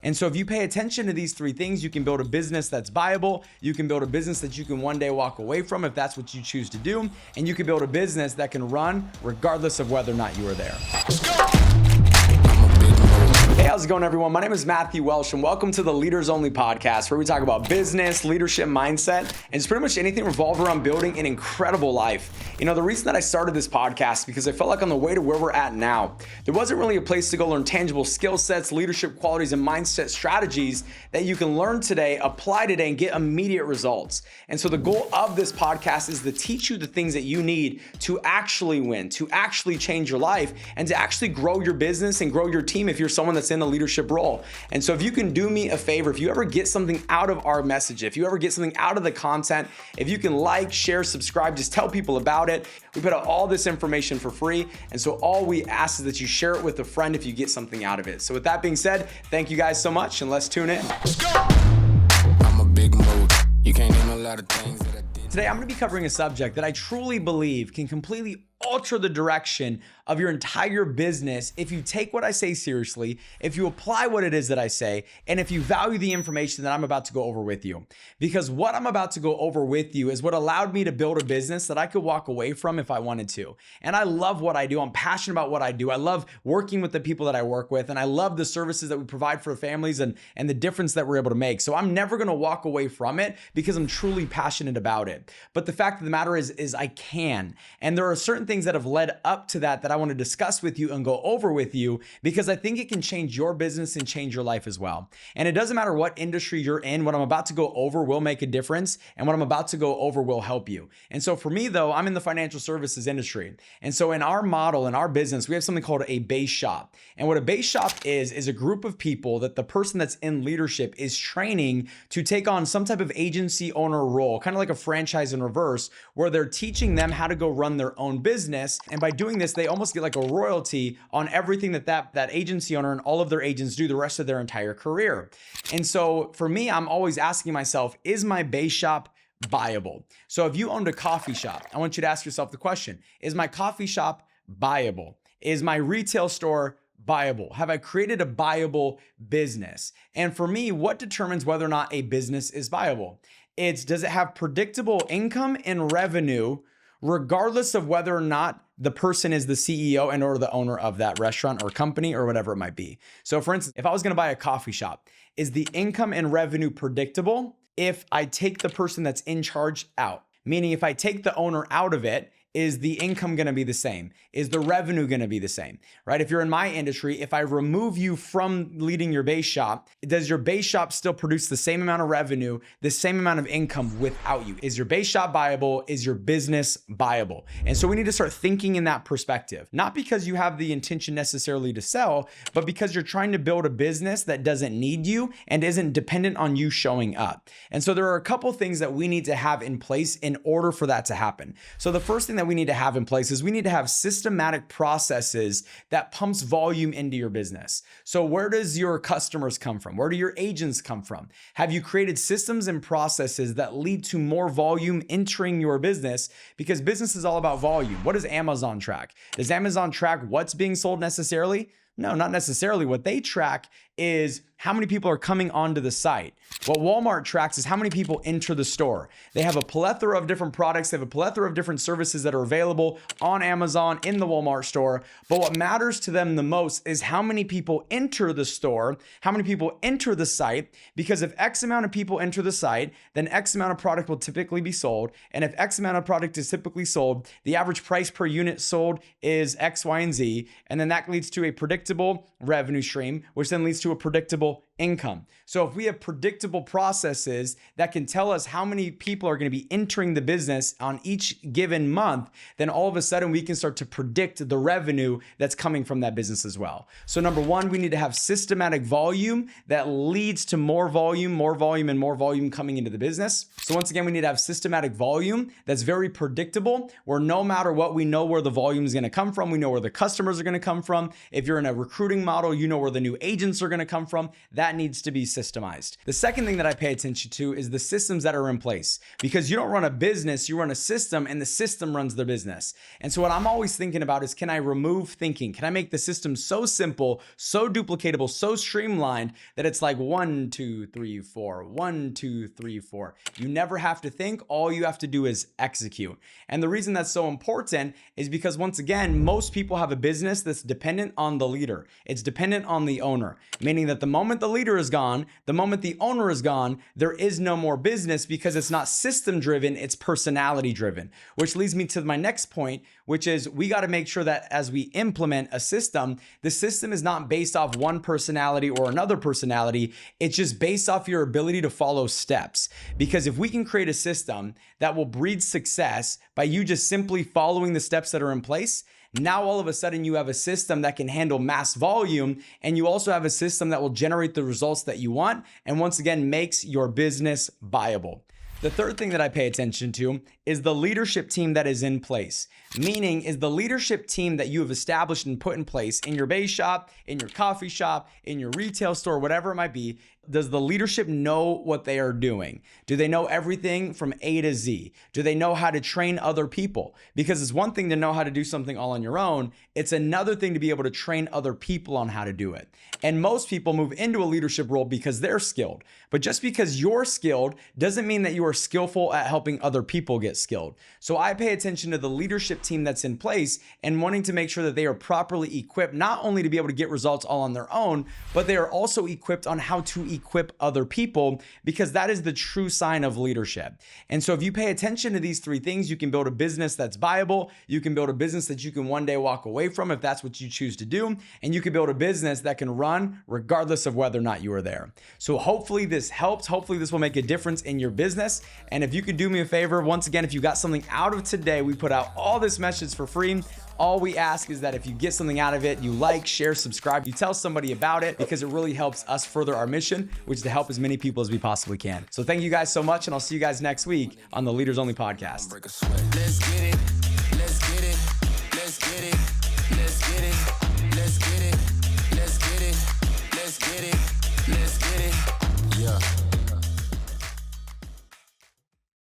And so if you pay attention to these three things, you can build a business that's viable. You can build a business that you can one day walk away from if that's what you choose to do. And you can build a business that can run regardless of whether or not you are there. Let's go. Hey, how's it going, everyone? My name is Matthew Welsh, and welcome to the Leaders Only podcast, where we talk about business, leadership, mindset, and it's pretty much anything revolved around building an incredible life. You know, the reason that I started this podcast because I felt like on the way to where we're at now, there wasn't really a place to go learn tangible skill sets, leadership qualities, and mindset strategies that you can learn today, apply today, and get immediate results. And so the goal of this podcast is to teach you the things that you need to actually win, to actually change your life, and to actually grow your business and grow your team if you're someone that's in a leadership role. And so if you can do me a favor, if you ever get something out of our message, if you ever get something out of the content, if you can like, share, subscribe, just tell people about it. We put out all this information for free. And so all we ask is that you share it with a friend if you get something out of it. So with that being said, thank you guys so much, and let's tune in. Let's go. I'm a big mood. You can't name a lot of things that I did. Today, I'm going to be covering a subject that I truly believe can completely alter the direction of your entire business if you take what I say seriously, if you apply what it is that I say, and if you value the information that I'm about to go over with you. Because what I'm about to go over with you is what allowed me to build a business that I could walk away from if I wanted to. And I love what I do. I'm passionate about what I do. I love working with the people that I work with, and I love the services that we provide for families and the difference that we're able to make. So I'm never going to walk away from it because I'm truly passionate about it. But the fact of the matter is I can. And there are certain things that have led up to that I want to discuss with you and go over with you because I think it can change your business and change your life as well. And it doesn't matter what industry you're in, what I'm about to go over will make a difference, and what I'm about to go over will help you. And so for me though, I'm in the financial services industry. And so in our model, in our business, we have something called a base shop. And what a base shop is a group of people that the person that's in leadership is training to take on some type of agency owner role, kind of like a franchise in reverse, where they're teaching them how to go run their own business. And by doing this, they almost get like a royalty on everything that agency owner and all of their agents do the rest of their entire career. And so for me, I'm always asking myself, is my base shop viable? So if you owned a coffee shop, I want you to ask yourself the question, is my coffee shop viable? Is my retail store viable? Have I created a viable business? And for me, what determines whether or not a business is viable? Does it have predictable income and revenue regardless of whether or not the person is the CEO and or the owner of that restaurant or company or whatever it might be. So for instance, if I was going to buy a coffee shop, is the income and revenue predictable if I take the person that's in charge out? Meaning if I take the owner out of it, is the income going to be the same? Is the revenue going to be the same, right? If you're in my industry, if I remove you from leading your base shop, does your base shop still produce the same amount of revenue, the same amount of income without you? Is your base shop viable? Is your business viable? And so we need to start thinking in that perspective, not because you have the intention necessarily to sell, but because you're trying to build a business that doesn't need you and isn't dependent on you showing up. And so there are a couple things that we need to have in place in order for that to happen. So the first thing that we need to have in place is we need to have systematic processes that pumps volume into your business. So where does your customers come from? Where do your agents come from? Have you created systems and processes that lead to more volume entering your business? Because business is all about volume. What does Amazon track? Does Amazon track what's being sold necessarily? No, not necessarily. What they track is how many people are coming onto the site. What Walmart tracks is how many people enter the store. They have a plethora of different products. They have a plethora of different services that are available on Amazon in the Walmart store. But what matters to them the most is how many people enter the store, how many people enter the site, because if X amount of people enter the site, then X amount of product will typically be sold. And if X amount of product is typically sold, the average price per unit sold is X, Y, and Z. And then that leads to a predictable revenue stream, which then leads to a predictable income. So if we have predictable processes that can tell us how many people are going to be entering the business on each given month, then all of a sudden we can start to predict the revenue that's coming from that business as well. So number one, we need to have systematic volume that leads to more volume, and more volume coming into the business. So once again, we need to have systematic volume that's very predictable, where no matter what, we know where the volume is going to come from. We know where the customers are going to come from. If you're in a recruiting model, you know where the new agents are going to come from. That that needs to be systemized. The second thing that I pay attention to is the systems that are in place, because you don't run a business, you run a system, and the system runs the business. And so what I'm always thinking about is, can I remove thinking? Can I make the system so simple, so duplicatable, so streamlined that it's like 1, 2, 3, 4, 1, 2, 3, 4. You never have to think. All you have to do is execute. And the reason that's so important is because, once again, most people have a business that's dependent on the leader. It's dependent on the owner, meaning that the moment the leader is gone, the moment the owner is gone, there is no more business, because it's not system driven, it's personality driven. Which leads me to my next point, which is we got to make sure that as we implement a system, the system is not based off one personality or another personality. It's just based off your ability to follow steps. Because if we can create a system that will breed success by you just simply following the steps that are in place, now all of a sudden you have a system that can handle mass volume, and you also have a system that will generate the results that you want, and once again makes your business viable. The third thing that I pay attention to is the leadership team that is in place. Meaning, is the leadership team that you have established and put in place in your base shop, in your coffee shop, in your retail store, whatever it might be, does the leadership know what they are doing? Do they know everything from A to Z? Do they know how to train other people? Because it's one thing to know how to do something all on your own. It's another thing to be able to train other people on how to do it. And most people move into a leadership role because they're skilled. But just because you're skilled doesn't mean that you are skillful at helping other people get skilled. So I pay attention to the leadership team that's in place and wanting to make sure that they are properly equipped, not only to be able to get results all on their own, but they are also equipped on how to equip other people, because that is the true sign of leadership. And so if you pay attention to these three things, you can build a business that's viable. You can build a business that you can one day walk away from if that's what you choose to do. And you can build a business that can run regardless of whether or not you are there. So hopefully this helps. Hopefully this will make a difference in your business. And if you could do me a favor, once again, if you got something out of today, we put out all this message for free. All we ask is that if you get something out of it, you like, share, subscribe, you tell somebody about it, because it really helps us further our mission, which is to help as many people as we possibly can. So thank you guys so much, and I'll see you guys next week on the Leaders Only podcast. Let's get it. Let's get it. Let's get it.